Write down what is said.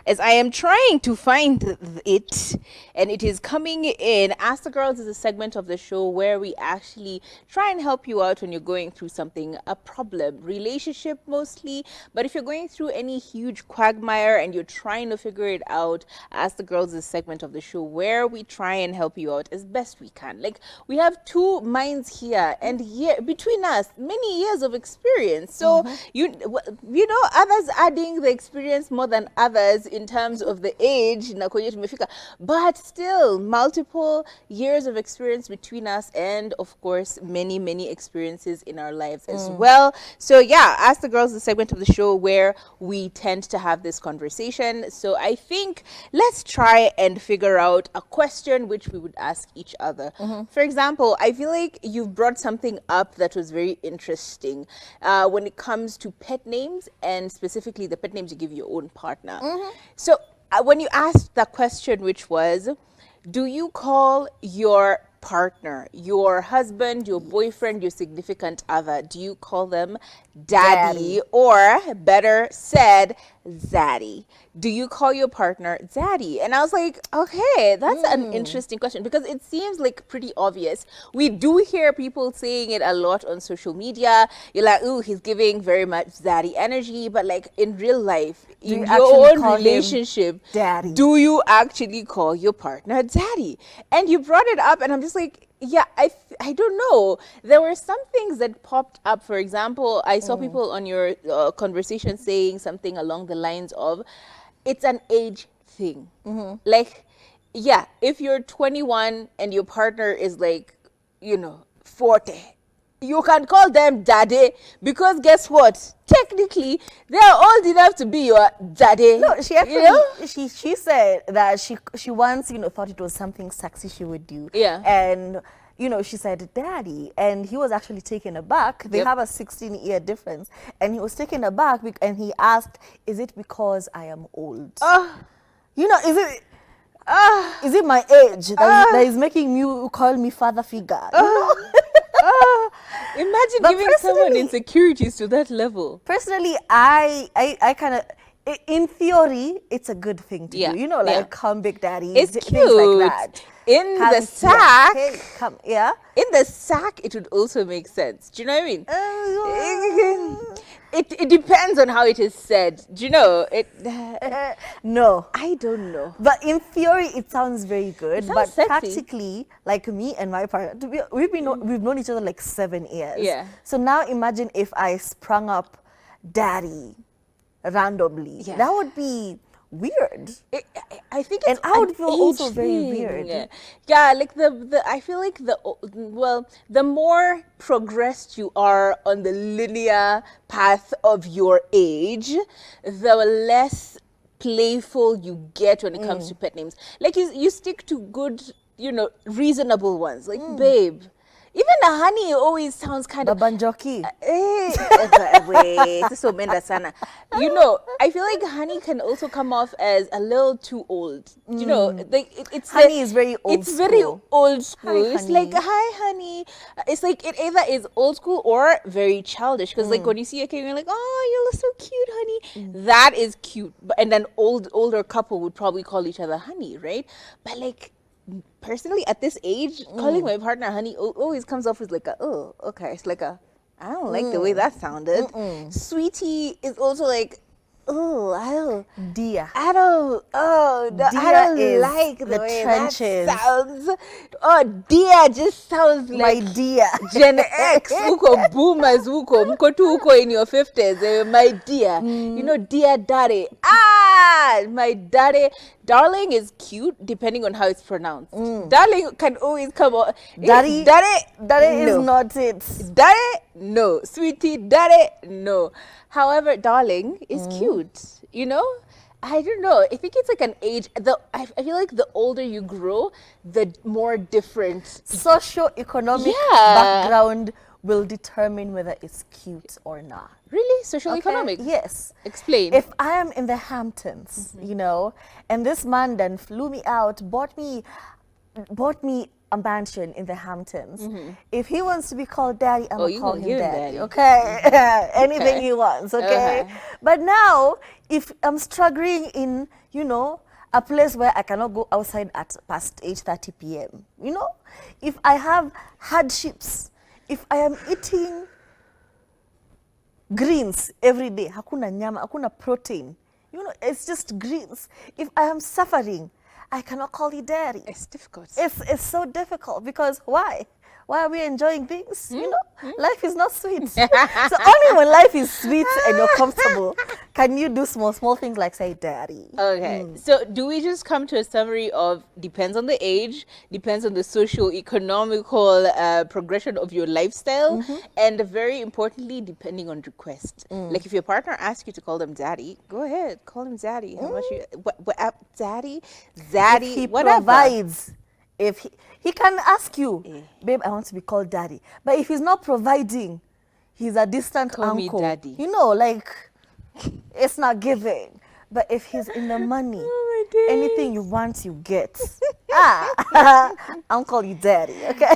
as I am trying to find it, and it is coming in. Ask the Girls is a segment of the show where we actually try and help you out when you're going through something, a problem, relationship mostly. But if you're going through any huge quagmire and you're trying to figure it out, Ask the Girls is a segment of the show where we try and help you out as best we can. Like, we have two minds here, and between us, many years of experience. So you know, others adding the experience more than others in terms of the age, but still multiple years of experience between us, and of course many experiences in our lives as well. So yeah, Ask the Girls is a segment of the show where we tend to have this conversation. So I think let's try and figure out a question which we would ask each other. For example, I feel like you've brought something up that was very interesting when it comes to pet names, and specifically the pet names you give your own partner. So when you asked that question, which was, do you call your partner, your husband, your boyfriend, your significant other, do you call them daddy, or better said, zaddy? Do you call your partner daddy? And I was like, okay, that's an interesting question, because it seems like pretty obvious. We do hear people saying it a lot on social media. You're like, ooh, he's giving very much zaddy energy, but like in real life, in your own relationship, daddy, do you actually call your partner daddy? And you brought it up, and I'm just like, yeah, I don't know. There were some things that popped up. For example, I saw people on your conversation saying something along the lines of, it's an age thing. Like, yeah, if you're 21 and your partner is like, 40, you can call them daddy, because guess what? Technically, they are old enough to be your daddy. No, she actually, she said that she once, thought it was something sexy she would do. Yeah. And, she said daddy, and he was actually taken aback. They have a 16-year difference, and he was taken aback, and he asked, is it because I am old? Is it my age that is making you call me father figure? Imagine giving someone insecurities to that level. Personally, I kind of, in theory, it's a good thing to do. Like come big daddy. It's things cute. Like that. In the sack, in the sack, it would also make sense. Do you know what I mean? It depends on how it is said. Do you know it? No, I don't know. But in theory, it sounds very good. But sexy. Practically, like me and my partner, we've known each other like 7 years. Yeah. So now imagine if I sprung up daddy randomly. Yeah. That would be weird. I think it's, and I would feel also very weird. Yeah, like the I feel like the more progressed you are on the linear path of your age, the less playful you get when it comes to pet names. Like you stick to good, reasonable ones, like babe. Even a honey always sounds kind of Babanjoki. Wait, so menda sana. I feel like honey can also come off as a little too old. It's honey is very old. It's very old school. Hi, it's like, hi honey. It's like it either is old school or very childish. Because like when you see a kid, you're like, oh, you look so cute, honey. That is cute. And then older couple would probably call each other honey, right? But like, personally, at this age, calling my partner honey always comes off as like it's like I don't like the way that sounded. Sweetie is also like, dear. I don't like the way trenches. that sounds. Oh, dear just sounds like my dear. Gen X, uko boomers, mko tu uko in your 50s, my dear. Dear daddy. My daddy. Darling is cute depending on how it's pronounced. Darling can always come out. Daddy no. is not it. Daddy, no. Sweetie, daddy, no. However, darling is cute. I don't know. I think it's like an age. I feel like the older you grow, the more different socio-economic background will determine whether it's cute or not. Really? Social economic? Yes. Explain. If I am in the Hamptons, and this man then flew me out, bought me a mansion in the Hamptons. If he wants to be called daddy, I'm gonna call him daddy. Okay? Anything he wants, okay? But now, if I'm struggling in, you know, a place where I cannot go outside at past 8:30 p.m. You know, if I have hardships, if I am eating greens every day, hakuna nyama, hakuna protein, you know, it's just greens. If I am suffering, I cannot call you daddy. It's difficult. It's so difficult because why? Why are we enjoying things? You know, life is not sweet. So only when life is sweet and you're comfortable can you do small things like say daddy. Okay. So do we just come to a summary of depends on the age, depends on the socio-economical progression of your lifestyle, and very importantly, depending on request. Like if your partner asks you to call them daddy, go ahead, call him daddy. How much you daddy? Zaddy, If he whatever. provides, if he can ask you, babe, I want to be called daddy. But if he's not providing, he's a distant Call me uncle. daddy. You know, like it's not giving. But if he's in the money, Oh my days. anything you want, you get. I'll call you daddy, okay?